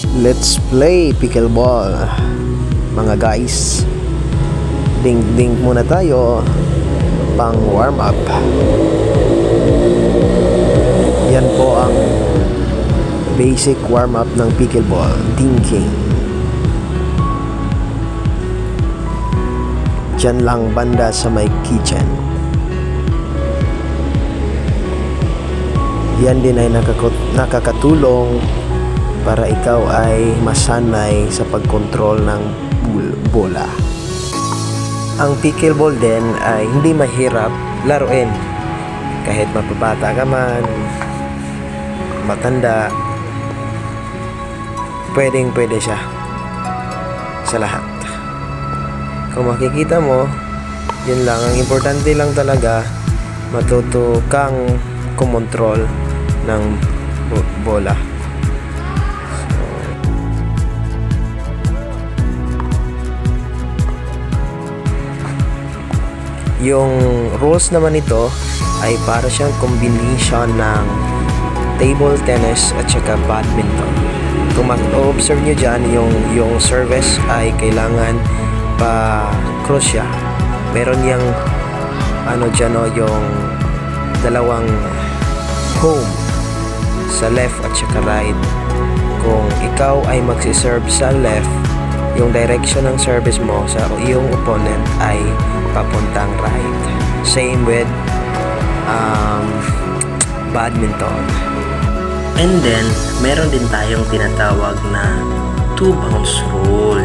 Let's play pickleball, mga guys. Ding-ding muna tayo pang warm up. Yan po ang basic warm up ng pickleball, dinking. Diyan lang banda sa may kitchen. Yan din ay nakakatulong para ikaw ay masanay sa pagkontrol ng bola. Ang pickleball din ay hindi mahirap laruin. Kahit mapabata ka man, matanda, pwede siya sa lahat. Kung makikita mo, yun lang. Ang importante lang talaga, matuto kang kumontrol ng bola. Yung rules naman nito ay para siyang combination ng table tennis at saka badminton. Kung ma-observe nyo dyan, yung service ay kailangan pa cross siya. Meron yung yung dalawang home sa left at saka right. Kung ikaw ay magsiserve sa left, yung direction ng service mo sa iyong opponent ay papuntang right. Same with badminton. And then, meron din tayong tinatawag na 2 bounce rule.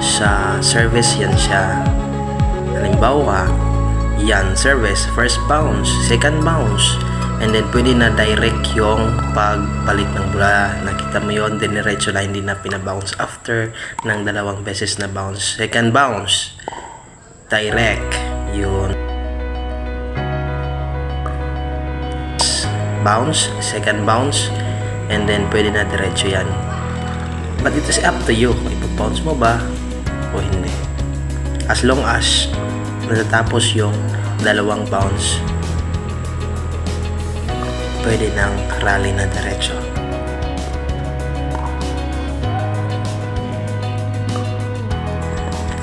Sa service yan siya. Halimbawa, yan service, first bounce, second bounce, and then pwede na direct yung pagbalik ng bola. Nakita mo yun, diniretso na, hindi na pinabounce after ng 2 beses na bounce. Second bounce, direct, yun. Bounce, second bounce, and then pwede na diretso yan. But it is up to you kung ipabounce mo ba o hindi. As long as natatapos yung 2 bounce, pwede nang rally na direction.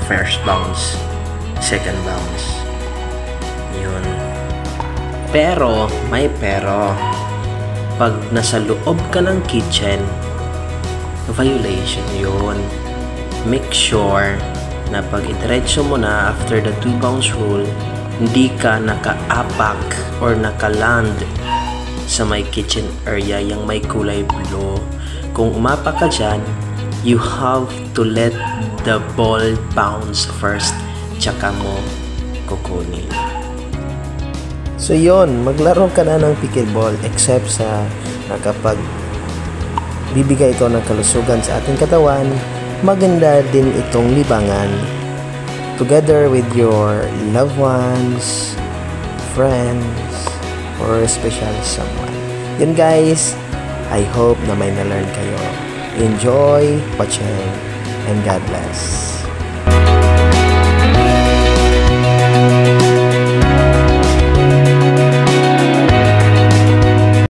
First bounce, second bounce, yun. Pero may pero, pag nasa loob ka ng kitchen, violation yun. Make sure na pag itiretso mo na after the 2 bounce rule, hindi ka naka-apak or naka-land sa may kitchen area, yung may kulay blue. Kung umapak ka dyan, you have to let the ball bounce first, tsaka mo kukunin. So yon, maglaro ka na ng pickleball, except sa kapag bibigay ito ng kalusugan sa ating katawan, maganda din itong libangan together with your loved ones, friends, or special someone. Yun guys, I hope na may na-learn kayo. Enjoy watching and God bless.